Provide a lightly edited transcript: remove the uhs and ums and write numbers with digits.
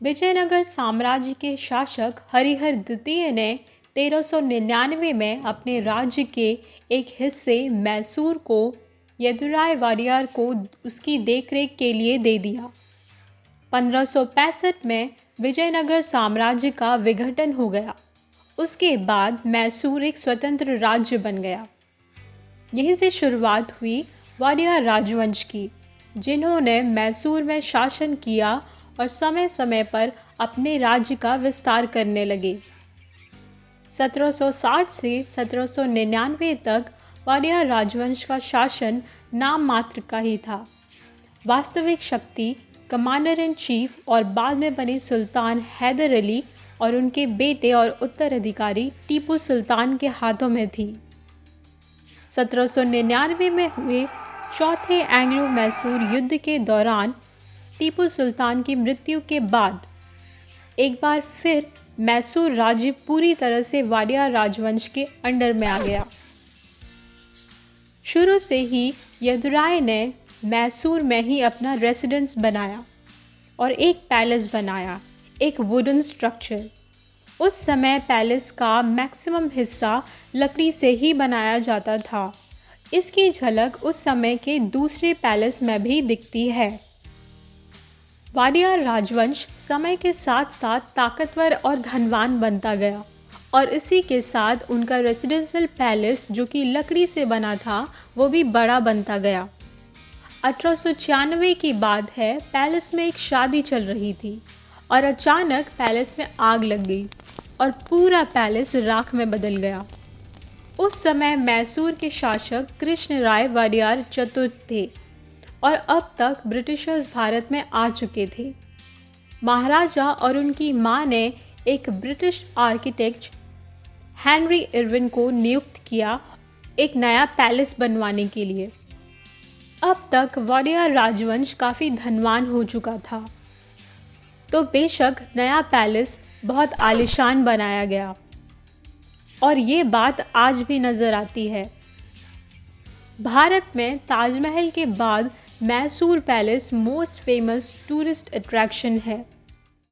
विजयनगर साम्राज्य के शासक हरिहर द्वितीय ने 1399 में अपने राज्य के एक हिस्से मैसूर को यदुराय वाडियार को उसकी देखरेख के लिए दे दिया। 1565 में विजयनगर साम्राज्य का विघटन हो गया। उसके बाद मैसूर एक स्वतंत्र राज्य बन गया। यहीं से शुरुआत हुई वाडियार राजवंश की, जिन्होंने मैसूर में शासन किया और समय समय पर अपने राज्य का विस्तार करने लगे। 1760 से 1799 तक वाडियार राजवंश का शासन नाम मात्र का ही था। वास्तविक शक्ति कमांडर इन चीफ और बाद में बने सुल्तान हैदर अली और उनके बेटे और उत्तराधिकारी टीपू सुल्तान के हाथों में थी। 1799 में हुए चौथे एंग्लो मैसूर युद्ध के दौरान टीपू सुल्तान की मृत्यु के बाद एक बार फिर मैसूर राज्य पूरी तरह से वाडियार राजवंश के अंडर में आ गया। शुरू से ही यदुराय ने मैसूर में ही अपना रेसिडेंस बनाया और एक पैलेस बनाया, एक वुडन स्ट्रक्चर। उस समय पैलेस का मैक्सिमम हिस्सा लकड़ी से ही बनाया जाता था। इसकी झलक उस समय के दूसरे पैलेस में भी दिखती है। वाडियार राजवंश समय के साथ साथ ताकतवर और धनवान बनता गया और इसी के साथ उनका रेसिडेंशियल पैलेस जो कि लकड़ी से बना था वो भी बड़ा बनता गया। 1896 की बात है, पैलेस में एक शादी चल रही थी और अचानक पैलेस में आग लग गई और पूरा पैलेस राख में बदल गया। उस समय मैसूर के शासक कृष्णराय वाडियार चतुर्थ थे और अब तक ब्रिटिशर्स भारत में आ चुके थे। महाराजा और उनकी मां ने एक ब्रिटिश आर्किटेक्ट हेनरी इरविन को नियुक्त किया एक नया पैलेस बनवाने के लिए। अब तक वाडियार राजवंश काफ़ी धनवान हो चुका था, तो बेशक नया पैलेस बहुत आलीशान बनाया गया और ये बात आज भी नज़र आती है। भारत में ताजमहल के बाद Mysore palace most famous tourist attraction है।